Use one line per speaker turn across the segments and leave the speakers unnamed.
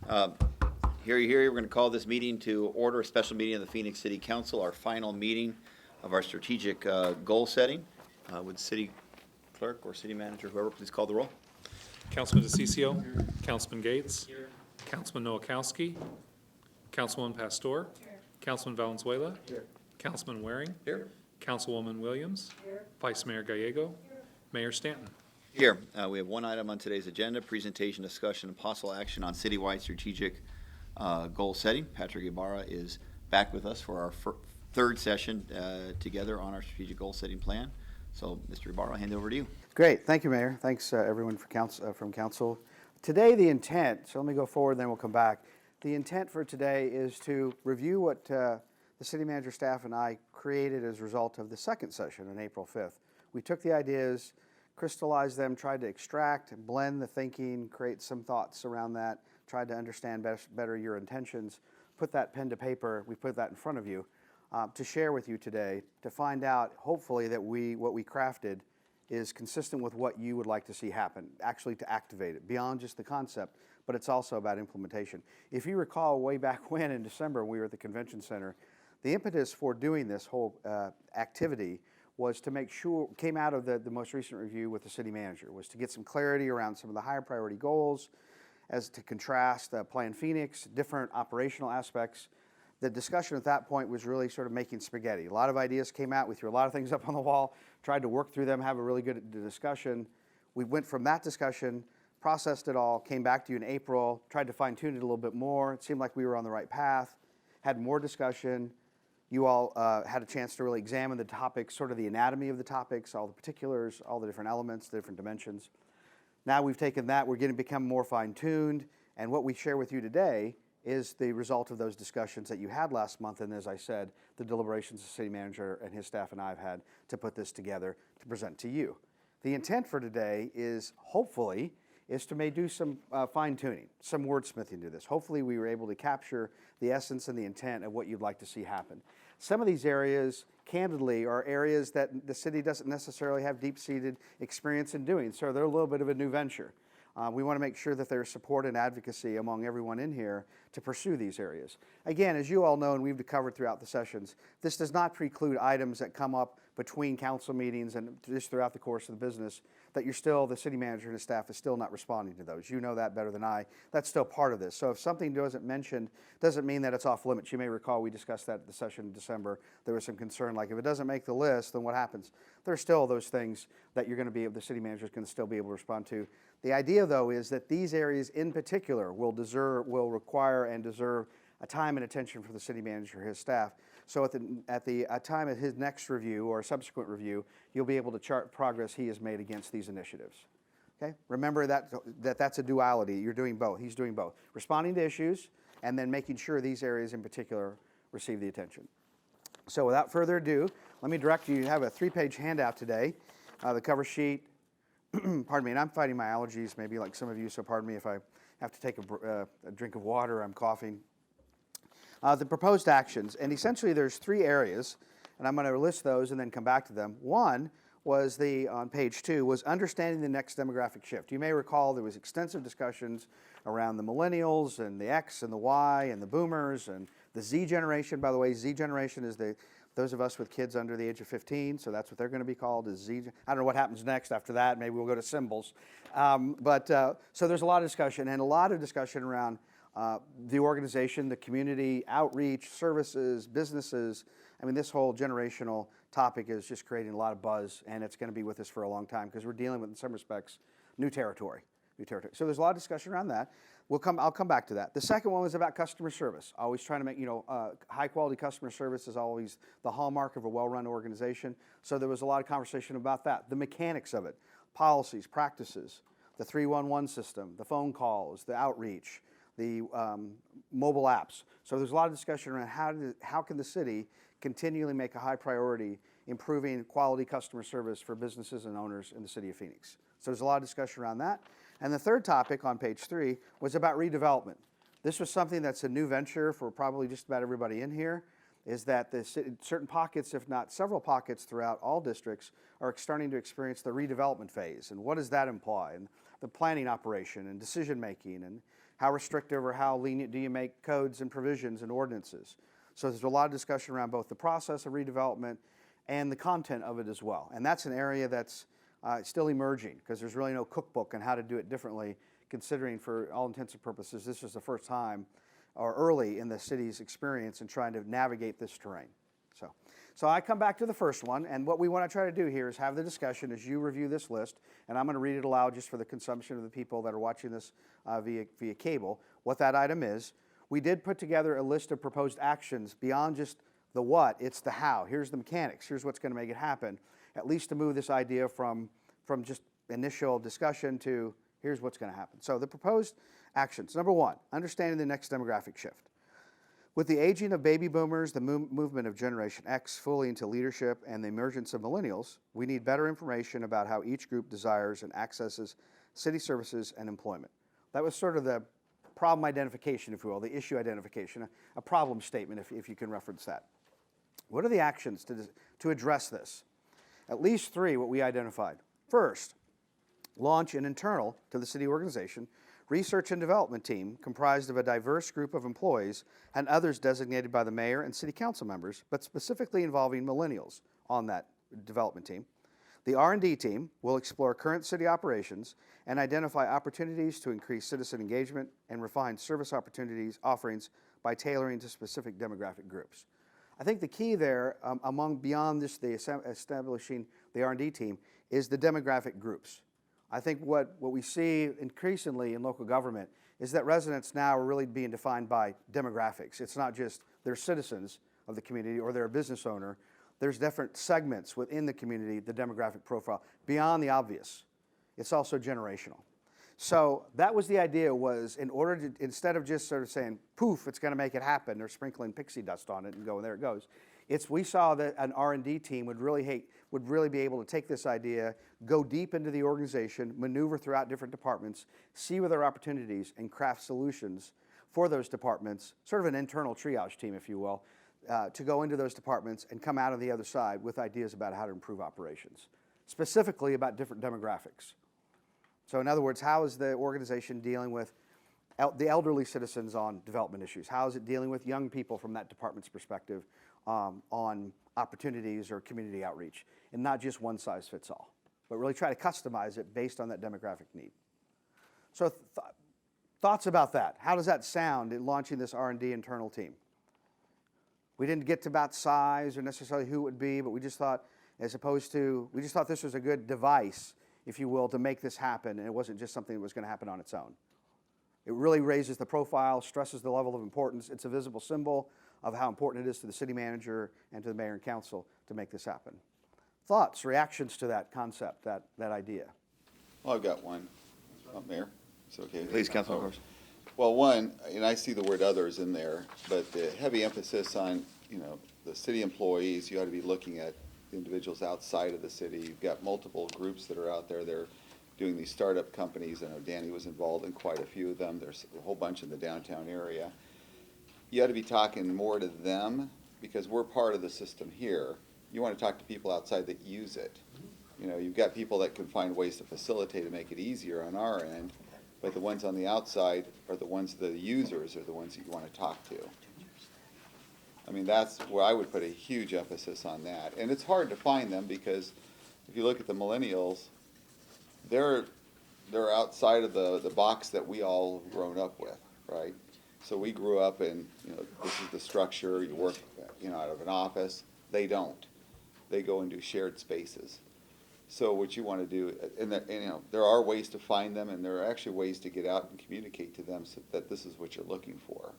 We're going to call this meeting to order, a special meeting of the Phoenix City Council, our final meeting of our strategic goal setting. Would city clerk or city manager, whoever, please call the roll?
Councilman DeCiccio. Councilman Gates. Councilman Nowakowski. Councilwoman Pastor. Councilman Valenzuela. Councilman Waring.
Here.
Councilwoman Williams. Vice Mayor Gallego. Mayor Stanton.
Here, we have one item on today's agenda, presentation, discussion, and possible action on citywide strategic goal setting. Patrick Ibarra is back with us for our third session together on our strategic goal setting plan. So, Mr. Ibarra, I'll hand it over to you.
Great. Thank you, Mayor. Thanks, everyone from council. Today, the intent, so let me go forward, then we'll come back. The intent for today is to review what the city manager, staff, and I created as a result of the second session on April 5th. We took the ideas, crystallized them, tried to extract, blend the thinking, create some thoughts around that, tried to understand better your intentions, put that pen to paper, we put that in front of you to share with you today, to find out, hopefully, that what we crafted is consistent with what you would like to see happen, actually to activate it, beyond just the concept, but it's also about implementation. If you recall way back when in December we were at the convention center, the impetus for doing this whole activity was to make sure, came out of the most recent review with the city manager, was to get some clarity around some of the higher priority goals as to contrast Plan Phoenix, different operational aspects. The discussion at that point was really sort of making spaghetti. A lot of ideas came out. We threw a lot of things up on the wall, tried to work through them, have a really good discussion. We went from that discussion, processed it all, came back to you in April, tried to fine tune it a little bit more. It seemed like we were on the right path, had more discussion. You all had a chance to really examine the topics, sort of the anatomy of the topics, all the particulars, all the different elements, the different dimensions. Now we've taken that, we're going to become more fine-tuned, and what we share with you today is the result of those discussions that you had last month, and as I said, the deliberations the city manager and his staff and I have had to put this together to present to you. The intent for today is, hopefully, is to do some fine-tuning, some wordsmithing to this. Hopefully we were able to capture the essence and the intent of what you'd like to see happen. Some of these areas, candidly, are areas that the city doesn't necessarily have deep-seated experience in doing, so they're a little bit of a new venture. We want to make sure that there's support and advocacy among everyone in here to pursue these areas. Again, as you all know and we've covered throughout the sessions, this does not preclude items that come up between council meetings and just throughout the course of the business that the city manager and his staff is still not responding to those. You know that better than I. That's still part of this. So if something wasn't mentioned, doesn't mean that it's off limits. You may recall we discussed that at the session in December. There was some concern, like if it doesn't make the list, then what happens? There's still those things that the city manager is going to still be able to respond to. The idea, though, is that these areas in particular will require and deserve a time and attention from the city manager or his staff. So at the time of his next review or subsequent review, you'll be able to chart progress he has made against these initiatives. Okay? Remember that's a duality. You're doing both. He's doing both. Responding to issues and then making sure these areas in particular receive the attention. So without further ado, let me direct you. You have a 3-page handout today. The cover sheet, pardon me, and I'm fighting my allergies, maybe like some of you, so pardon me if I have to take a drink of water, I'm coughing. The proposed actions, and essentially there's 3 areas, and I'm going to list those and then come back to them. One was on page 2, was understanding the next demographic shift. You may recall there was extensive discussions around the millennials and the X and the Y and the boomers and the Z generation. By the way, Z generation is those of us with kids under the age of 15, so that's what they're going to be called, is Z. I don't know what happens next after that. Maybe we'll go to symbols. So there's a lot of discussion, and a lot of discussion around the organization, the community, outreach, services, businesses. I mean, this whole generational topic is just creating a lot of buzz, and it's going to be with us for a long time because we're dealing with, in some respects, new territory. So there's a lot of discussion around that. I'll come back to that. The second one was about customer service. Always trying to make, high quality customer service is always the hallmark of a well-run organization. So there was a lot of conversation about that. The mechanics of it, policies, practices, the 311 system, the phone calls, the outreach, the mobile apps. So there's a lot of discussion around how can the city continually make a high priority improving quality customer service for businesses and owners in the city of Phoenix. So there's a lot of discussion around that. And the third topic on page 3 was about redevelopment. This was something that's a new venture for probably just about everybody in here, is that certain pockets, if not several pockets throughout all districts, are starting to experience the redevelopment phase. And what does that imply? And the planning operation and decision making and How restrictive or how lenient do you make codes and provisions and ordinances? So there's a lot of discussion around both the process of redevelopment and the content of it as well. And that's an area that's still emerging because there's really no cookbook on how to do it differently, considering for all intents and purposes, this is the first time or early in the city's experience in trying to navigate this terrain. So I come back to the first one, and what we want to try to do here is have the discussion as you review this list, and I'm going to read it aloud just for the consumption of the people that are watching this via cable, what that item is. We did put together a list of proposed actions beyond just the what, it's the how. Here's the mechanics, here's what's going to make it happen, at least to move this idea from just initial discussion to here's what's going to happen. So the proposed actions. Number one, understanding the next demographic shift. With the aging of baby boomers, the movement of Generation X fully into leadership, and the emergence of millennials, we need better information about how each group desires and accesses city services and employment. That was sort of the problem identification, if you will, the issue identification, a problem statement, if you can reference that. What are the actions to address this? At least three, what we identified. First, launch an internal to the city organization research and development team comprised of a diverse group of employees and others designated by the mayor and city council members, but specifically involving millennials on that development team. The R&D team will explore current city operations and identify opportunities to increase citizen engagement and refine service opportunities offerings by tailoring to specific demographic groups. I think the key there, beyond this, the establishing the R&D team, is the demographic groups. I think what we see increasingly in local government is that residents now are really being defined by demographics. It's not just they're citizens of the community or they're a business owner. There's different segments within the community, the demographic profile, beyond the obvious. It's also generational. So that was the idea, was in order to, instead of just sort of saying, poof, it's going to make it happen, or sprinkling pixie dust on it and go, there it goes. We saw that an R&D team would really be able to take this idea, go deep into the organization, maneuver throughout different departments, see where there are opportunities, and craft solutions for those departments, sort of an internal triage team, if you will, to go into those departments and come out of the other side with ideas about how to improve operations, specifically about different demographics. So in other words, how is the organization dealing with the elderly citizens on development issues? How is it dealing with young people from that department's perspective on opportunities or community outreach? And not just one size fits all, but really try to customize it based on that demographic need. So thoughts about that? How does that sound in launching this R&D internal team? We didn't get to about size or necessarily who it would be, but we just thought, we just thought this was a good device, if you will, to make this happen, and it wasn't just something that was going to happen on its own. It really raises the profile, stresses the level of importance. It's a visible symbol of how important it is to the city manager and to the mayor and council to make this happen. Thoughts, reactions to that concept, that idea?
Well, I've got one, Mayor. It's okay.
Please, Councilman Horst.
Well, one, and I see the word others in there, but the heavy emphasis on, the city employees, you ought to be looking at the individuals outside of the city. You've got multiple groups that are out there. They're doing these startup companies. I know Danny was involved in quite a few of them. There's a whole bunch in the downtown area. You ought to be talking more to them because we're part of the system here. You want to talk to people outside that use it. You've got people that can find ways to facilitate and make it easier on our end, but the ones on the outside are the users are the ones that you want to talk to. I mean, that's where I would put a huge emphasis on that. And it's hard to find them because if you look at the millennials, they're outside of the box that we all have grown up with, right? So we grew up in, this is the structure, you work, out of an office. They don't. They go into shared spaces. So what you want to do, and there are ways to find them, and there are actually ways to get out and communicate to them so that this is what you're looking for.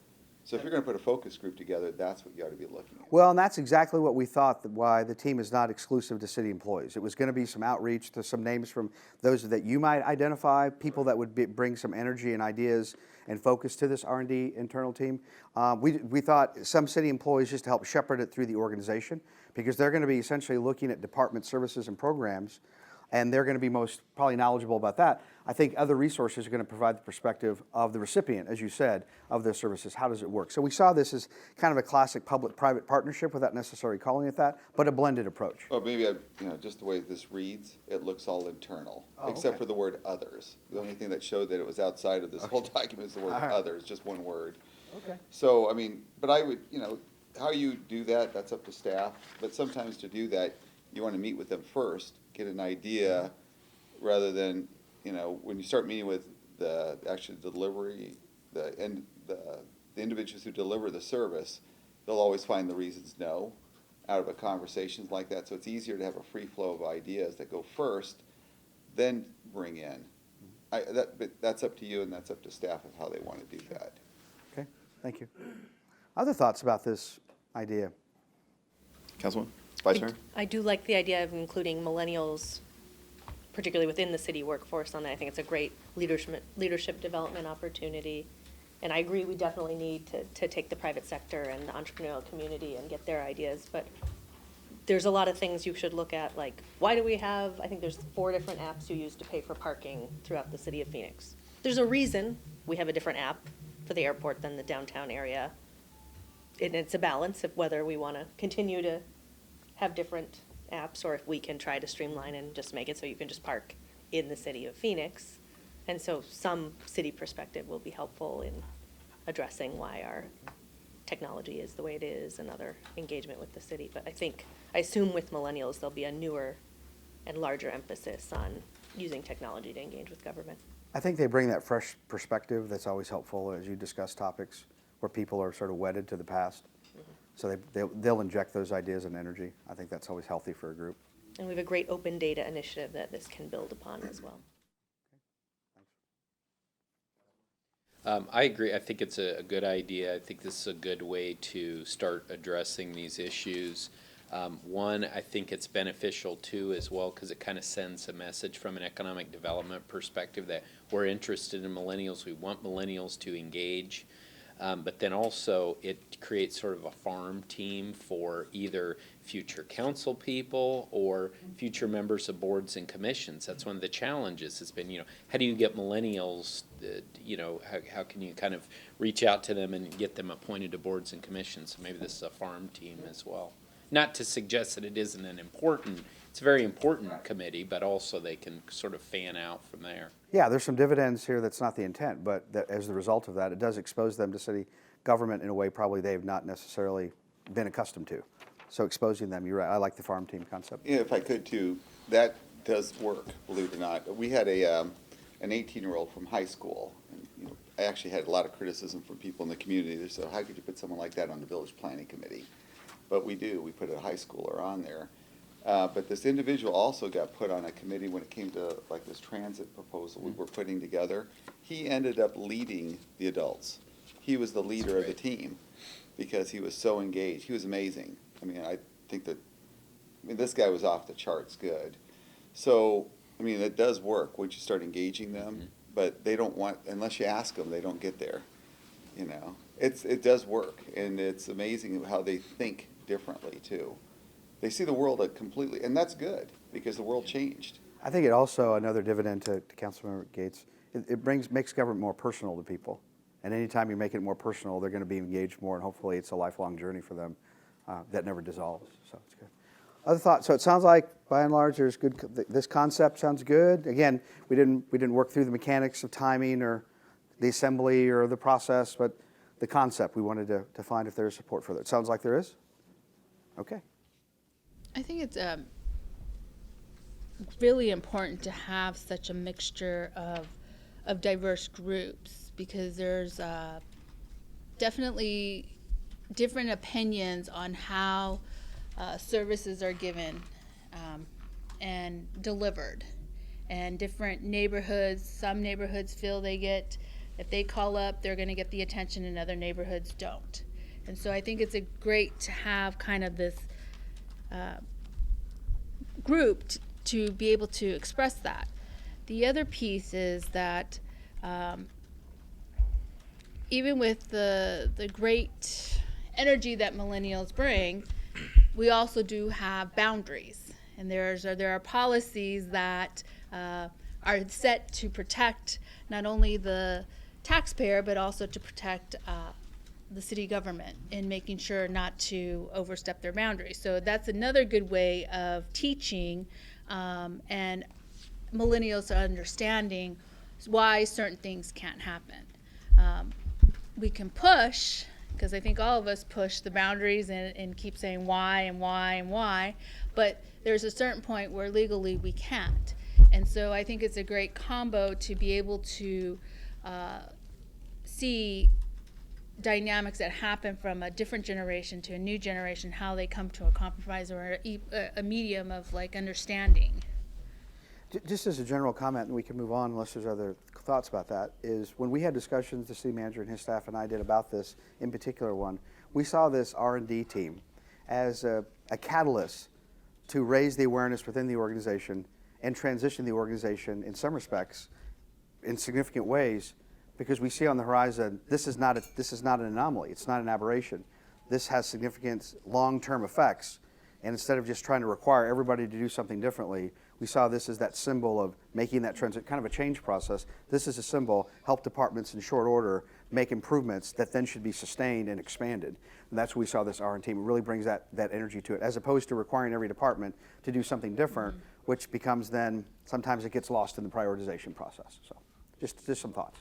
So if you're going to put a focus group together, that's what you ought to be looking at.
Well, and that's exactly what we thought, why the team is not exclusive to city employees. It was going to be some outreach to some names from those that you might identify, people that would bring some energy and ideas and focus to this R&D internal team. We thought some city employees just to help shepherd it through the organization because they're going to be essentially looking at department services and programs and they're going to be most probably knowledgeable about that. I think other resources are going to provide the perspective of the recipient, as you said, of their services. How does it work? So we saw this as kind of a classic public-private partnership without necessarily calling it that, but a blended approach.
Well, maybe, just the way this reads, it looks all internal,
Oh,
except
okay.
for the word others. The only thing that showed that it was outside of this whole document is the word
All right.
others, just one word.
Okay.
So, but I would, how you do that, that's up to staff, but sometimes to do that, you want to meet with them first, get an idea, rather than, when you start meeting with the actual delivery, the individuals who deliver the service, they'll always find the reasons no out of a conversations like that. So it's easier to have a free flow of ideas that go first, then bring in. But that's up to you, and that's up to staff of how they want to do that.
Okay, thank you. Other thoughts about this idea?
Councilwoman, Vice Mayor?
I do like the idea of including millennials, particularly within the city workforce on that. I think it's a great leadership development opportunity. And I agree, we definitely need to take the private sector and the entrepreneurial community and get their ideas. But there's a lot of things you should look at, like, why do we have, I think there's 4 different apps you use to pay for parking throughout the city of Phoenix. There's a reason we have a different app for the airport than the downtown area. And it's a balance of whether we want to continue to have different apps, or if we can try to streamline and just make it so you can just park in the city of Phoenix. And so some city perspective will be helpful in addressing why our technology is the way it is and other engagement with the city. But I assume with millennials, there'll be a newer and larger emphasis on using technology to engage with government.
I think they bring that fresh perspective that's always helpful as you discuss topics where people are sort of wedded to the past. So they'll inject those ideas and energy. I think that's always healthy for a group.
And we have a great open data initiative that this can build upon as well.
I agree. I think it's a good idea. I think this is a good way to start addressing these issues. One, I think it's beneficial too as well because it kind of sends a message from an economic development perspective that we're interested in millennials. We want millennials to engage. But then also it creates sort of a farm team for either future council people or future members of boards and commissions. That's one of the challenges has been, how do you get millennials, how can you kind of reach out to them and get them appointed to boards and commissions? So maybe this is a farm team as well. Not to suggest that it isn't it's a very important committee, but also they can sort of fan out from there.
Yeah, there's some dividends here that's not the intent, but that as the result of that, it does expose them to city government in a way probably they've not necessarily been accustomed to. So exposing them, you're right, I like the farm team concept.
If I could too, that does work, believe it or not. We had an 18-year-old from high school. And, I actually had a lot of criticism from people in the community. They said, how could you put someone like that on the village planning committee? But we do. We put a high schooler on there. But this individual also got put on a committee when it came to like this transit proposal we were putting together. He ended up leading the adults. He was the leader of the team because he was so engaged. He was amazing. I think that, this guy was off the charts good. So, it does work once you start engaging them, but they don't want, unless you ask them, they don't get there. It does work, and it's amazing how they think differently too. They see the world completely, and that's good because the world changed.
I think it also, another dividend to Councilmember Gates, it makes government more personal to people. And anytime you make it more personal, they're going to be engaged more, and hopefully it's a lifelong journey for them that never dissolves. So it's good. Other thoughts? So it sounds like, by and large, there's good. This concept sounds good. Again, we didn't work through the mechanics of timing or the assembly or the process, but the concept we wanted to find if there's support for that. It sounds like there is. Okay.
I think it's really important to have such a mixture of diverse groups because there's definitely different opinions on how services are given and delivered. And different neighborhoods, some neighborhoods feel if they call up, they're going to get the attention, and other neighborhoods don't. And so I think it's great to have kind of this group to be able to express that. The other piece is that even with the great energy that millennials bring, we also do have boundaries. And there are policies that are set to protect not only the taxpayer, but also to protect the city government in making sure not to overstep their boundaries. So that's another good way of teaching and millennials understanding why certain things can't happen. We can push, because I think all of us push the boundaries and keep saying why and why and why, but there's a certain point where legally we can't. And so I think it's a great combo to be able to see dynamics that happen from a different generation to a new generation, how they come to a compromise or a medium of like understanding.
Just as a general comment, and we can move on unless there's other thoughts about that, is when we had discussions, the city manager and his staff and I did about this in particular one, we saw this R&D team as a catalyst to raise the awareness within the organization and transition the organization in some respects in significant ways, because we see on the horizon this is not an anomaly, it's not an aberration. This has significant long-term effects, and instead of just trying to require everybody to do something differently, we saw this as that symbol of making that transit, kind of a change process. This is a symbol, help departments in short order make improvements that then should be sustained and expanded. And that's what we saw this R&D team. It really brings that energy to it, as opposed to requiring every department to do something different, which becomes then, sometimes it gets lost in the prioritization process. So just some thoughts.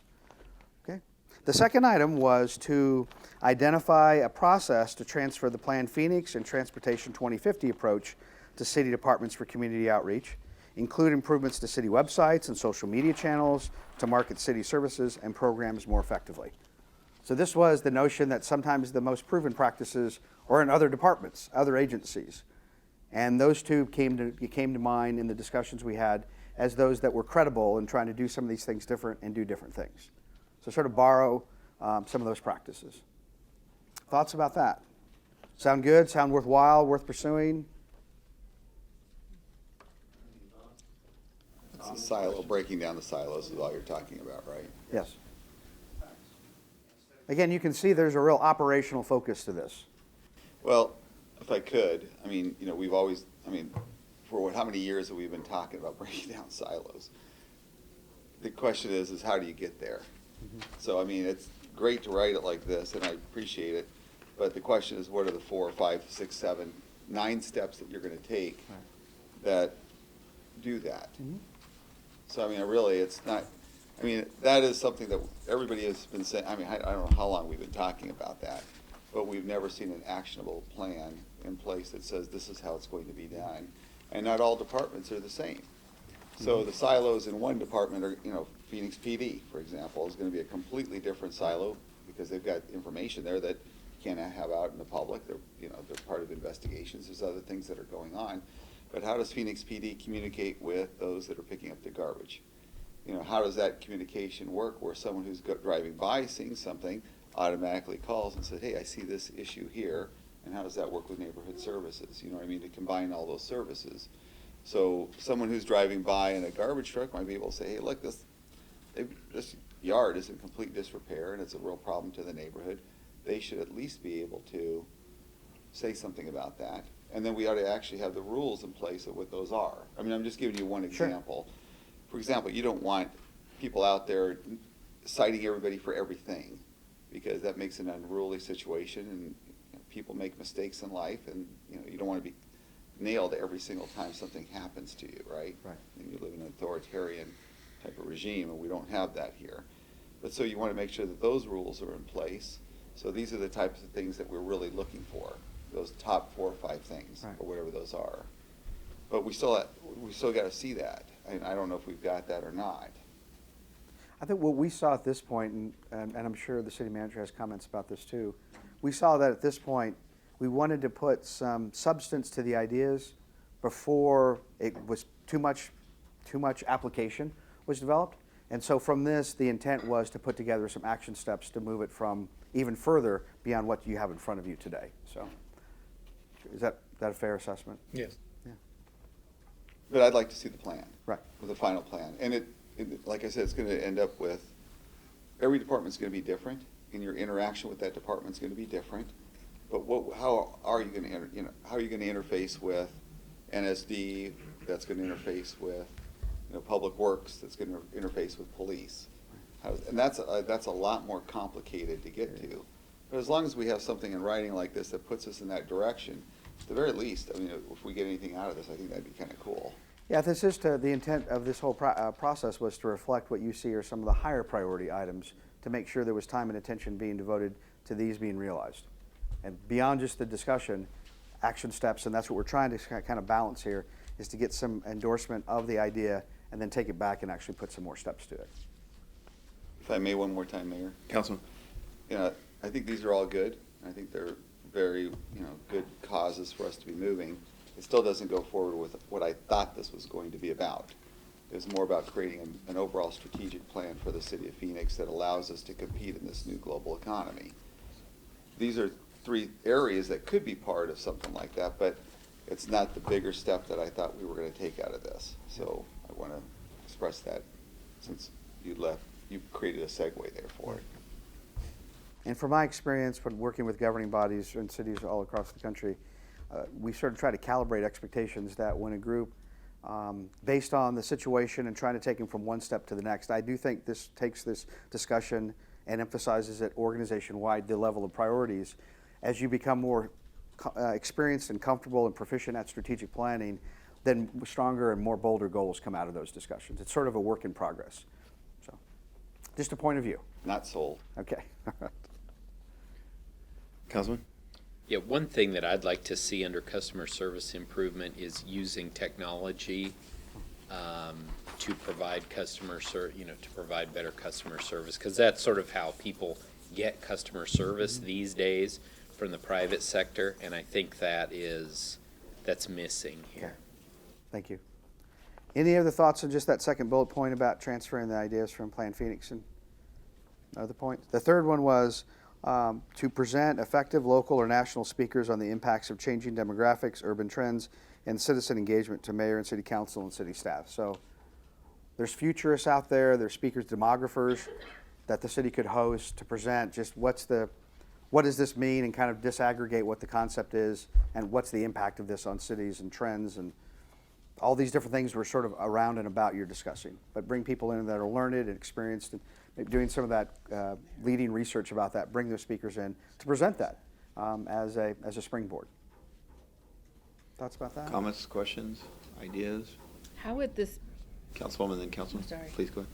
Okay. The second item was to identify a process to transfer the Plan Phoenix and Transportation 2050 approach to city departments for community outreach, include improvements to city websites and social media channels to market city services and programs more effectively. So this was the notion that sometimes the most proven practices are in other departments, other agencies. And those two came to mind in the discussions we had as those that were credible in trying to do some of these things different and do different things. So sort of borrow some of those practices. Thoughts about that? Sound good? Sound worthwhile, worth pursuing?
It's a silo, breaking down the silos is all you're talking about, right?
Yes. Again, you can see there's a real operational focus to this.
Well, if I could, I mean, we've always, for how many years have we been talking about breaking down silos? The question is how do you get there? Mm-hmm. So, it's great to write it like this, and I appreciate it, but the question is, what are the 4, 5, 6, 7, 9 steps that you're going to take that do that? Mm-hmm. So, really, it's not, that is something that everybody has been saying. I don't know how long we've been talking about that, but we've never seen an actionable plan in place that says this is how it's going to be done. And not all departments are the same. So the silos in one department are, Phoenix PD, for example, is going to be a completely different silo because they've got information there that you can't have out in the public. They're part of investigations. There's other things that are going on. But how does Phoenix PD communicate with those that are picking up the garbage? How does that communication work where someone who's driving by, seeing something, automatically calls and says, hey, I see this issue here, and how does that work with neighborhood services? To combine all those services. So someone who's driving by in a garbage truck might be able to say, hey, look, this yard is in complete disrepair and it's a real problem to the neighborhood. They should at least be able to say something about that. And then we ought to actually have the rules in place of what those are. I'm just giving you one example. Sure. For example, you don't want people out there citing everybody for everything because that makes an unruly situation and people make mistakes in life and you don't want to be nailed every single time something happens to you, right? Right. And you live in an authoritarian type of regime and we don't have that here. But so you want to make sure that those rules are in place. So these are the types of things that we're really looking for. Those top 4 or 5 things, right, or whatever those are. But we still got to see that. And I don't know if we've got that or not.
I think what we saw at this point, and I'm sure the city manager has comments about this too, we saw that at this point, we wanted to put some substance to the ideas before it was too much application was developed. And so from this, the intent was to put together some action steps to move it from even further beyond what you have in front of you today. So is that a fair assessment?
Yes.
Yeah.
But I'd like to see the plan. Right. With a final plan. And it like I said, it's going to end up with every department's going to be different, and your interaction with that department's going to be different. But how are you going to interface with NSD, that's gonna interface with, Public Works, that's gonna interface with police. And that's a lot more complicated to get to. But as long as we have something in writing like this that puts us in that direction, at the very least, I mean, if we get anything out of this, I think that'd be kind of cool.
Yeah, this is the intent of this whole process was to reflect what you see are some of the higher priority items to make sure there was time and attention being devoted to these being realized. And beyond just the discussion, action steps, and that's what we're trying to kind of balance here, is to get some endorsement of the idea and then take it back and actually put some more steps to it.
If I may, one more time, Mayor.
Councilman?
I think these are all good. I think they're very, good causes for us to be moving. It still doesn't go forward with what I thought this was going to be about. It was more about creating an overall strategic plan for the city of Phoenix that allows us to compete in this new global economy. These are 3 areas that could be part of something like that, but it's not the bigger step that I thought we were going to take out of this. So I want to express that since you created a segue there for it.
And from my experience when working with governing bodies in cities all across the country, we sort of try to calibrate expectations that when a group, based on the situation and trying to take them from one step to the next, I do think this takes this discussion and emphasizes it organization-wide, the level of priorities. As you become more experienced and comfortable and proficient at strategic planning, then stronger and more bolder goals come out of those discussions. It's sort of a work in progress. So, just a point of view.
Not sold.
Okay.
Councilman?
Yeah, one thing that I'd like to see under customer service improvement is using technology to provide to provide better customer service, because that's sort of how people get customer service these days from the private sector, and I think that's missing here.
Thank you. Any other thoughts on just that second bullet point about transferring the ideas from Plan Phoenix and other points? The third one was to present effective local or national speakers on the impacts of changing demographics, urban trends, and citizen engagement to mayor and city council and city staff. So there's futurists out there, there's speakers, demographers that the city could host to present just what does this mean, and kind of disaggregate what the concept is and what's the impact of this on cities and trends and all these different things we're sort of around and about you're discussing. But bring people in that are learned and experienced and maybe doing some of that leading research about that, bring those speakers in to present that as a springboard. Thoughts about that?
Comments, questions, ideas?
How would this,
Councilwoman, then Councilman?
I'm sorry.
Please go ahead.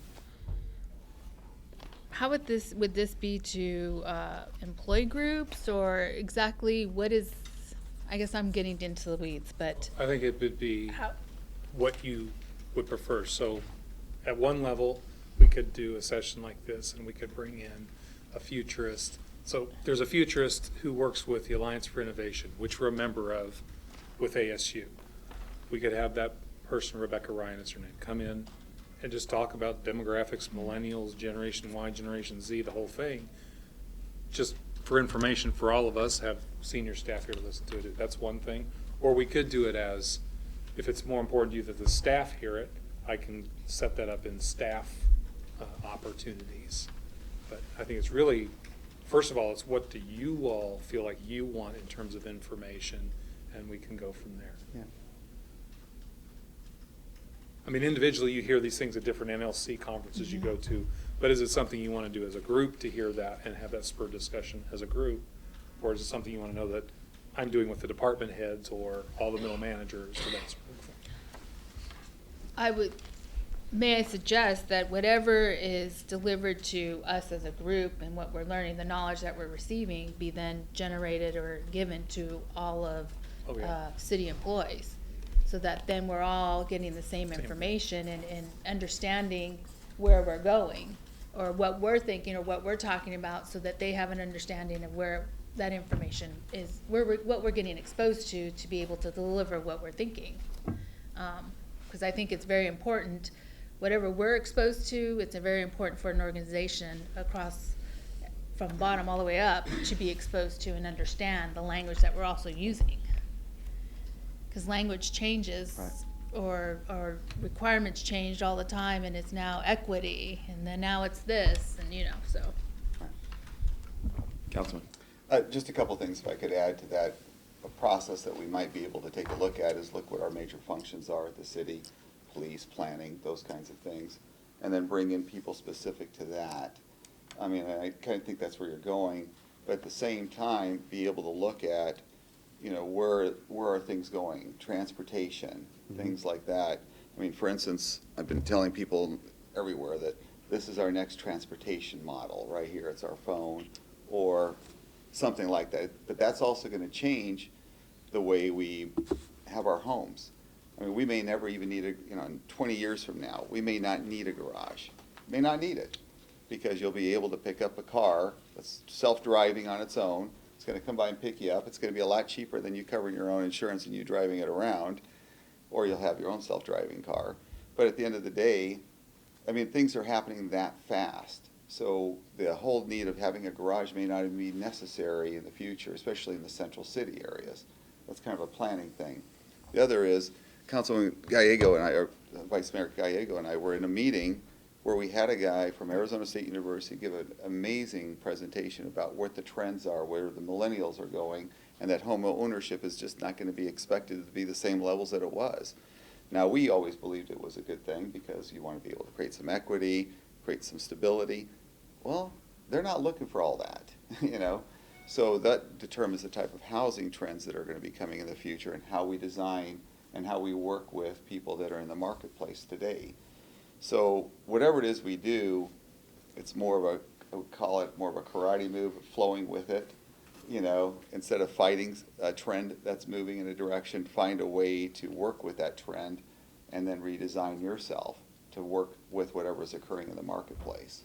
how would this be to employee groups, or exactly what is, I guess I'm getting into the weeds, but
I think it would be
how,
what you would prefer. So at one level, we could do a session like this and we could bring in a futurist. So there's a futurist who works with the Alliance for Innovation, which we're a member of with ASU. We could have that person, Rebecca Ryan is her name, come in and just talk about demographics, millennials, Generation Y, Generation Z, the whole thing. Just for information for all of us, have senior staff here to listen to it. That's one thing. Or we could do it as, if it's more important to you that the staff hear it, I can set that up in staff opportunities. But I think it's really, first of all, it's what do you all feel like you want in terms of information, and we can go from there.
Yeah.
I mean, individually, you hear these things at different NLC conferences you go to, but is it something you want to do as a group to hear that and have that spur discussion as a group? Or is it something you want to know that I'm doing with the department heads or all the middle managers or that sort of thing?
may I suggest that whatever is delivered to us as a group and what we're learning, the knowledge that we're receiving, be then generated or given to all of city employees, so that then we're all getting the same information and understanding where we're going, or what we're thinking or what we're talking about, so that they have an understanding of where that information is, what we're getting exposed to be able to deliver what we're thinking. Because I think it's very important, whatever we're exposed to, it's very important for an organization across, from bottom all the way up, to be exposed to and understand the language that we're also using. Because language changes, or requirements changed all the time, and it's now equity, and then now it's this, and so.
Councilman?
Just a couple things if I could add to that. a process that we might be able to take a look at is look what our major functions are at the city, police, planning, those kinds of things, and then bring in people specific to that. I mean, I kind of think that's where you're going, but at the same time, be able to look at, you know, where are things going, transportation, things like that. I mean, for instance, I've been telling people everywhere that this is our next transportation model, right here, it's our phone, or something like that. But that's also gonna change the way we have our homes. I mean, we may never even need a, you know, in 20 years from now, we may not need a garage. May not need it, because you'll be able to pick up a car that's self-driving on its own. It's gonna come by and pick you up. It's gonna be a lot cheaper than you covering your own insurance and you driving it around, or you'll have your own self-driving car. But at the end of the day, I mean, things are happening that fast. So the whole need of having a garage may not even be necessary in the future, especially in the central city areas. That's kind of a planning thing. The other is, Councilman Gallego and I, or Vice Mayor Gallego and I were in a meeting where we had a guy from Arizona State University give an amazing presentation about what the trends are, where the millennials are going, and that home ownership is just not going to be expected to be the same levels that it was. Now, we always believed it was a good thing because you want to be able to create some equity, create some stability. Well, they're not looking for all that, you know? So that determines the type of housing trends that are going to be coming in the future and how we design and how we work with people that are in the marketplace today. So whatever it is we do, it's more of a, I would call it more of a karate move, flowing with it, you know, instead of fighting a trend that's moving in a direction, find a way to work with that trend and then redesign yourself to work with whatever's occurring in the marketplace.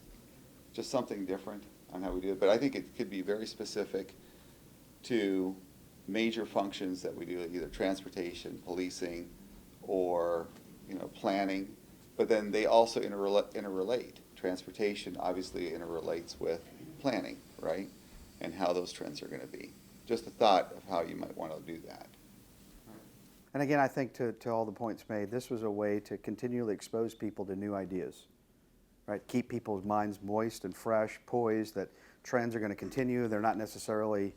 Just something different on how we do it, but I think it could be very specific to major functions that we do, either transportation, policing, or, you know, planning, but then they also interrelate. Transportation obviously interrelates with planning, right? And how those trends are gonna be. Just a thought of how you might wanna do that.
And again, I think to all the points made, this was a way to continually expose people to new ideas, right? Keep people's minds moist and fresh, poised, that trends are going to continue. They're not necessarily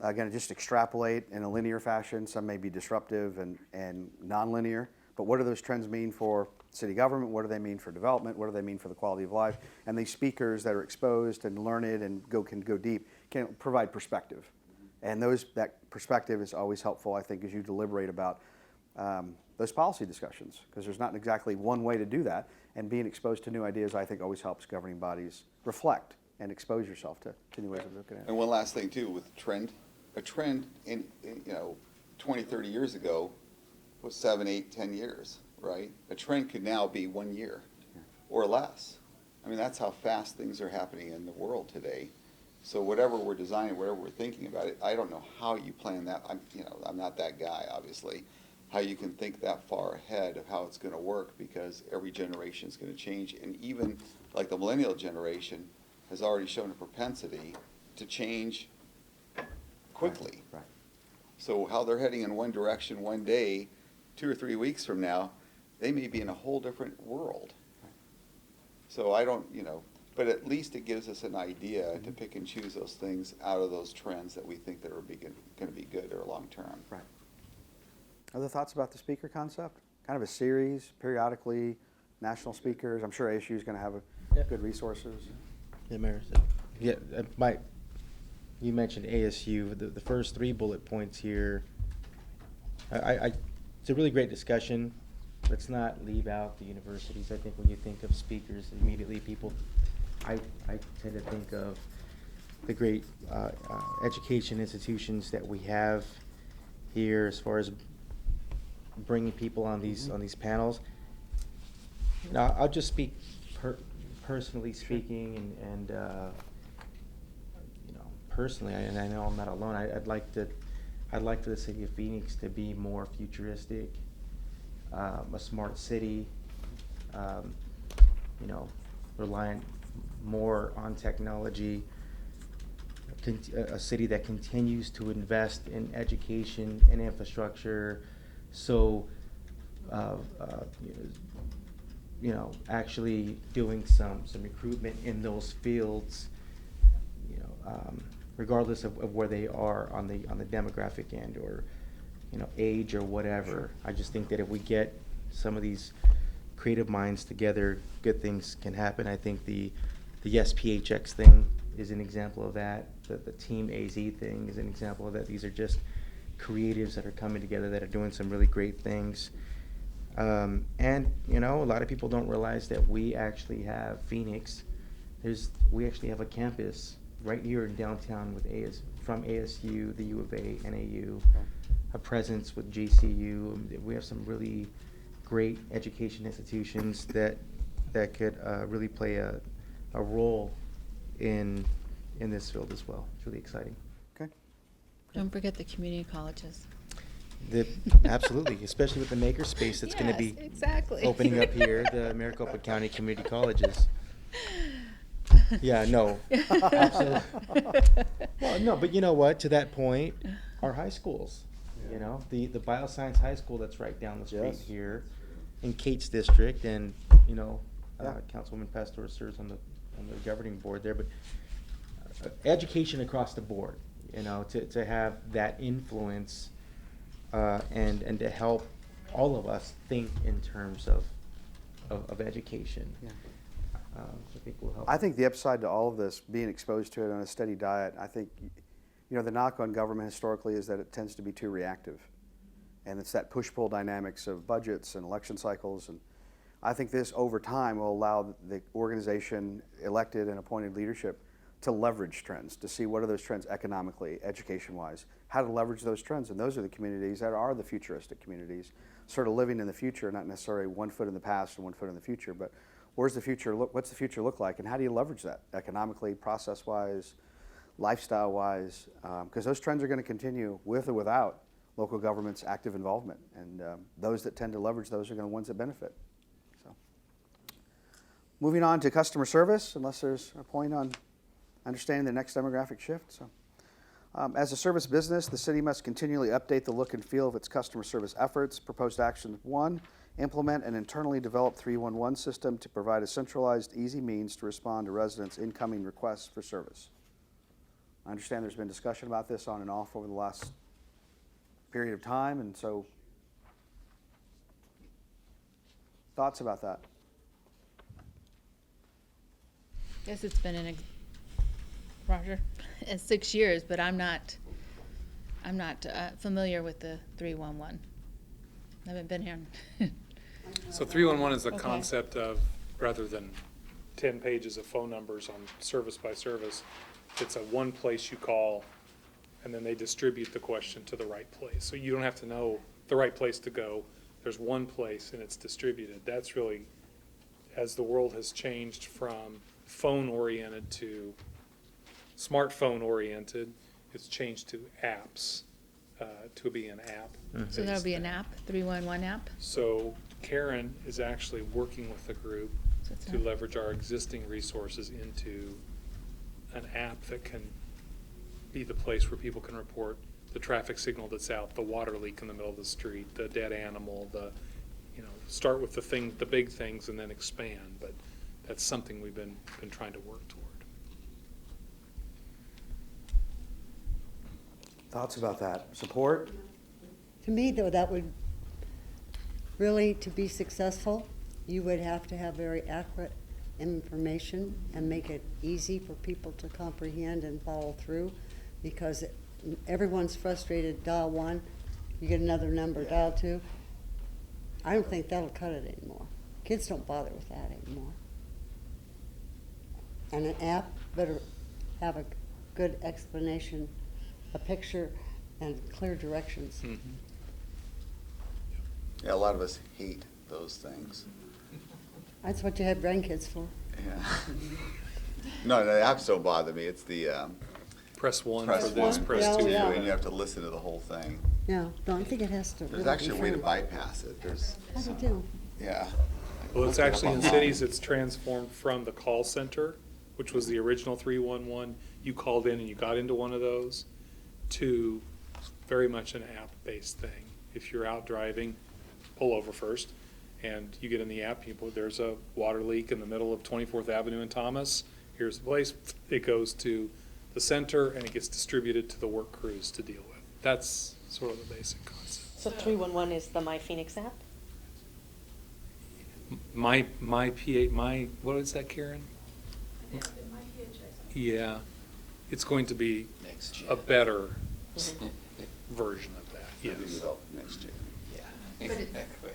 going to just extrapolate in a linear fashion. Some may be disruptive and nonlinear. But what do those trends mean for city government? What do they mean for development? What do they mean for the quality of life? And these speakers that are exposed and learned and can go deep can provide perspective. And that perspective is always helpful, I think, as you deliberate about those policy discussions, because there's not exactly one way to do that. And being exposed to new ideas, I think, always helps governing bodies reflect and expose yourself to new ways of looking at it.
And one last thing too, with a trend in, you know, 20, 30 years ago was 7, 8, 10 years, right? A trend could now be 1 year or less. I mean, that's how fast things are happening in the world today. So whatever we're designing, whatever we're thinking about it, I don't know how you plan that. I'm not that guy, obviously. How you can think that far ahead of how it's going to work, because every generation is going to change. And even like the millennial generation has already shown a propensity to change quickly.
Right.
So how they're heading in one direction one day, 2 or 3 weeks from now, they may be in a whole different world. So I don't, you know, but at least it gives us an idea to pick and choose those things out of those trends that we think that are going to be good or long term.
Right. Other thoughts about the speaker concept? Kind of a series, periodically, national speakers. I'm sure ASU is going to have good resources.
Yeah, Mayor. Yeah, Mike, you mentioned ASU. The first 3 bullet points here. It's a really great discussion. Let's not leave out the universities. I think when you think of speakers, immediately I tend to think of the great education institutions that we have here as far as bringing people on these panels. Now, I'll just speak personally speaking, and you know, personally, and I know I'm not alone. I'd like for the city of Phoenix to be more futuristic, a smart city, you know, reliant more on technology, a city that continues to invest in education and infrastructure. So, you know, actually doing some recruitment in those fields, you know, regardless of where they are on the demographic end or, age or whatever. I just think that if we get some of these creative minds together, good things can happen. I think the SPHX thing is an example of that. The Team AZ thing is an example of that. These are just creatives that are coming together that are doing some really great things. And, a lot of people don't realize that we actually have Phoenix. We actually have a campus right here in downtown with from ASU, the U of A, NAU, a presence with GCU. We have some really great education institutions that could really play a role in this field as well. It's really exciting.
Okay.
Don't forget the community colleges.
Absolutely, especially with the makerspace that's going to be
Yes, exactly.
opening up here, the Maricopa County Community Colleges. Yeah, no, absolutely. Well, no, but you know what? To that point, our high schools, the Bioscience High School that's right down the street
Yes.
here in Kate's district, and Councilwoman Pastor serves on the governing board there, but education across the board, to have that influence and to help all of us think in terms of education.
Yeah.
I think will help.
I think the upside to all of this, being exposed to it on a steady diet, I think, the knock on government historically is that it tends to be too reactive. And it's that push-pull dynamics of budgets and election cycles. And I think this, over time, will allow the organization, elected and appointed leadership, to leverage trends, to see what are those trends economically, education-wise, how to leverage those trends. And those are the communities that are the futuristic communities, sort of living in the future, not necessarily one foot in the past and one foot in the future, but where's the future look? What's the future look like, and how do you leverage that economically, process-wise, lifestyle-wise? Because those trends are going to continue with or without local government's active involvement, and those that tend to leverage those are going to be ones that benefit. So, moving on to customer service, unless there's a point on understanding the next demographic shift. So, as a service business, the city must continually update the look and feel of its customer service efforts. Proposed action 1. Implement an internally developed 311 system to provide a centralized, easy means to respond to residents' incoming requests for service. I understand there's been discussion about this on and off over the last period of time, and so thoughts about that?
Guess it's been Roger, 6 years, but I'm not familiar with the 311. I haven't been here.
So 311 is the
Okay.
concept of, rather than 10 pages of phone numbers on service by service, it's a one place you call, and then they distribute the question to the right place. So you don't have to know the right place to go. There's one place and it's distributed. That's really, as the world has changed from phone-oriented to smartphone-oriented, it's changed to apps, to be an app.
So there'll be an app, 311 app?
So Karen is actually working with the group
So it's
to
not-
leverage our existing resources into an app that can be the place where people can report the traffic signal that's out, the water leak in the middle of the street, the dead animal, start with the big things and then expand. But that's something we've been trying to work toward.
Thoughts about that? Support?
To me, though, that would really, to be successful, you would have to have very accurate information and make it easy for people to comprehend and follow through, because everyone's frustrated, dial 1, you get another number, dial 2. I don't think that'll cut it anymore. Kids don't bother with that anymore. And an app better have a good explanation, a picture, and clear directions.
Yeah, a lot of us hate those things.
That's what you have grandkids for.
Yeah. No, the apps don't bother me. It's the
Press 1
press
for this,
one,
press
Yeah,
2.
yeah.
and you have to listen to the whole thing.
Yeah, don't think it has to really
There's
be
actually a way to
fun.
bypass it. There's,
How do you do?
yeah.
Well, it's actually in cities, it's transformed from the call center, which was the original 311. You called in and you got into one of those, to very much an app-based thing. If you're out driving, pull over first, and you get in the app, there's a water leak in the middle of 24th Avenue in Thomas. Here's the place. It goes to the center, and it gets distributed to the work crews to deal with. That's sort of the basic concept.
So 311 is the My Phoenix app?
My what is that, Karen? Yeah, it's going to be
Next
a
gen.
better version of that,
It'll be
yes.
developed next year.
Yeah.
But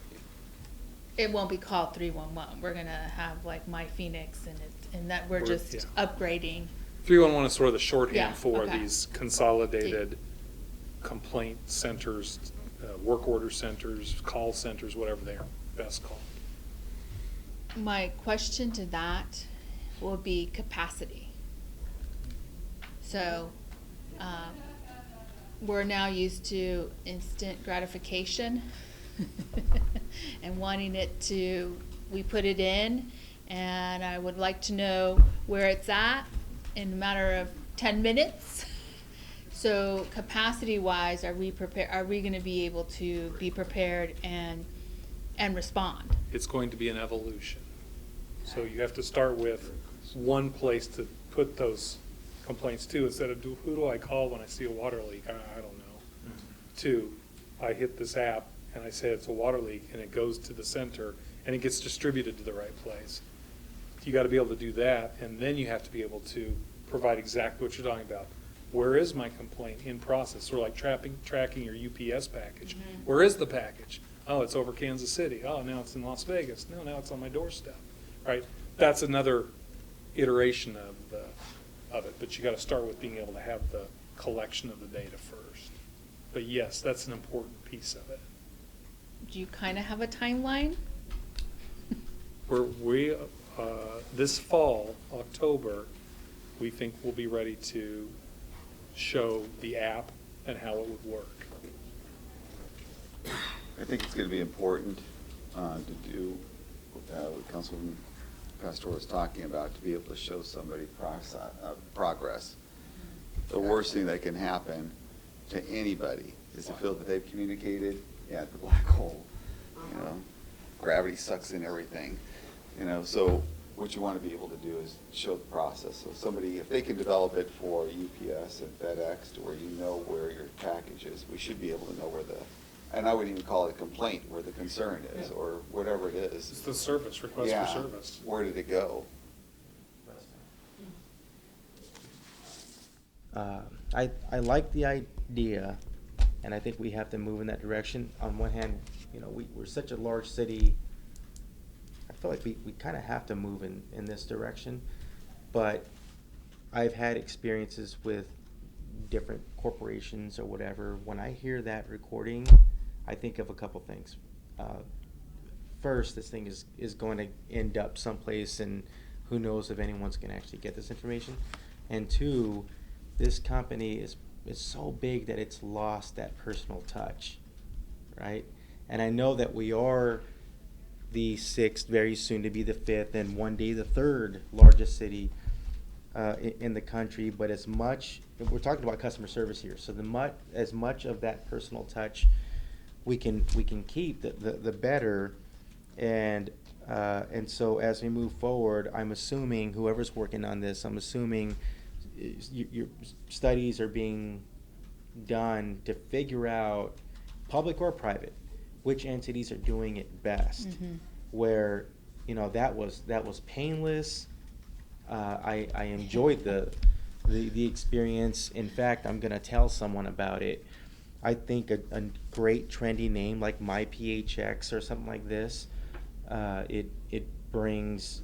it won't be called 311. We're gonna have like My Phoenix and that we're just
Yeah.
upgrading.
311 is sort of the
Yeah,
shorthand for
okay.
these consolidated complaint centers, work order centers, call centers, whatever they are best called.
My question to that will be capacity. So, we're now used to instant gratification and wanting it to, we put it in, and I would like to know where it's at in a matter of 10 minutes. So capacity-wise, are we gonna be able to be prepared and respond?
It's going to be an evolution. So you have to start with one place to put those complaints to, instead of who do I call when I see a water leak? I don't know. 2, I hit this app and I say it's a water leak, and it goes to the center and it gets distributed to the right place. You gotta be able to do that, and then you have to be able to provide exactly what you're talking about. Where is my complaint in process? Sort of like tracking your UPS package. Where is the package? Oh, it's over Kansas City. Oh, now it's in Las Vegas. No, now it's on my doorstep, right? That's another iteration of it, but you gotta start with being able to have the collection of the data first. But yes, that's an important piece of it.
Do you kind of have a timeline?
This fall, October, we think we'll be ready to show the app and how it would work.
I think it's going to be important to do what Councilman Pastor was talking about, to be able to show somebody progress. The worst thing that can happen to anybody is to feel that they've communicated at the black hole. You know, gravity sucks in everything. You know, so what you want to be able to do is show the process. So somebody, if they can develop it for UPS and FedEx to where you know where your package is, we should be able to know where and I wouldn't even call it a complaint, where the concern is, or whatever it is.
It's the service, request
Yeah,
for service.
where did it go?
I like the idea, and I think we have to move in that direction. On one hand, you know, we're such a large city. I feel like we kind of have to move in this direction. But I've had experiences with different corporations or whatever. When I hear that recording, I think of a couple things. First, this thing is going to end up someplace, and who knows if anyone's going to actually get this information. And 2, this company is so big that it's lost that personal touch, right? And I know that we are the 6th, very soon to be the 5th, and one day the 3rd largest city in the country. But as much, we're talking about customer service here, so as much of that personal touch we can keep, the better. And so as we move forward, I'm assuming whoever's working on this, I'm assuming your studies are being done to figure out, public or private, which entities are doing it best. Where, you know, that was painless. I enjoyed the experience. In fact, I'm gonna tell someone about it. I think a great trendy name like MyPHX or something like this, it brings,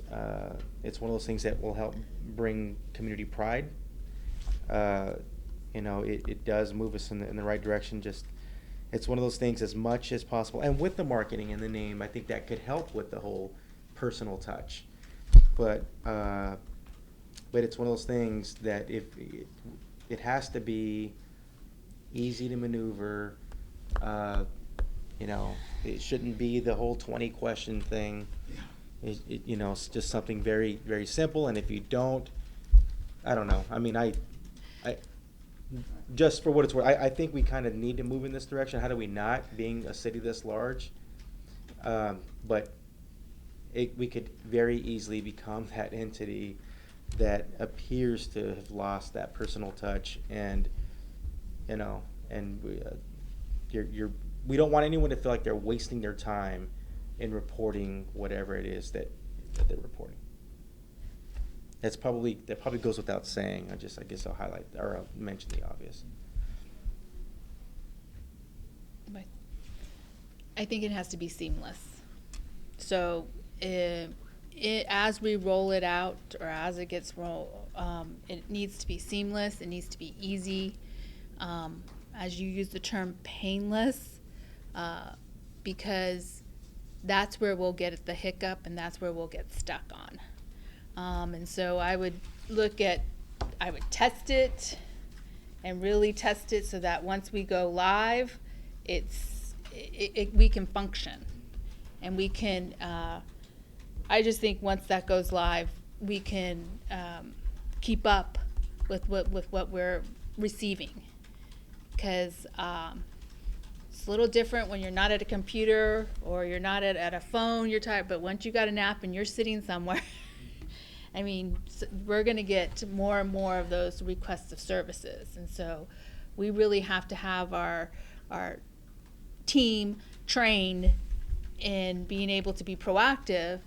it's one of those things that will help bring community pride. You know, it does move us in the right direction. Just, it's one of those things, as much as possible, and with the marketing and the name, I think that could help with the whole personal touch. But it's one of those things that if it has to be easy to maneuver. You know, it shouldn't be the whole 20-question thing. You know, it's just something very, very simple. And if you don't, I don't know. I mean, I just for what it's worth, I think we kind of need to move in this direction. How do we not, being a city this large? But we could very easily become that entity that appears to have lost that personal touch, and we don't want anyone to feel like they're wasting their time in reporting whatever it is that they're reporting. That probably goes without saying. I guess I'll highlight or I'll mention the obvious.
But I think it has to be seamless. So as we roll it out, or as it gets it needs to be seamless. It needs to be easy. As you use the term painless, because that's where we'll get the hiccup, and that's where we'll get stuck on. And so I would test it and really test it so that once we go live, we can function, and we can. I just think once that goes live, we can keep up with what we're receiving, because it's a little different when you're not at a computer or you're not at a phone. You're tired, but once you got an app and you're sitting somewhere. I mean, we're going to get more and more of those requests of services, and so we really have to have our team trained in being able to be proactive,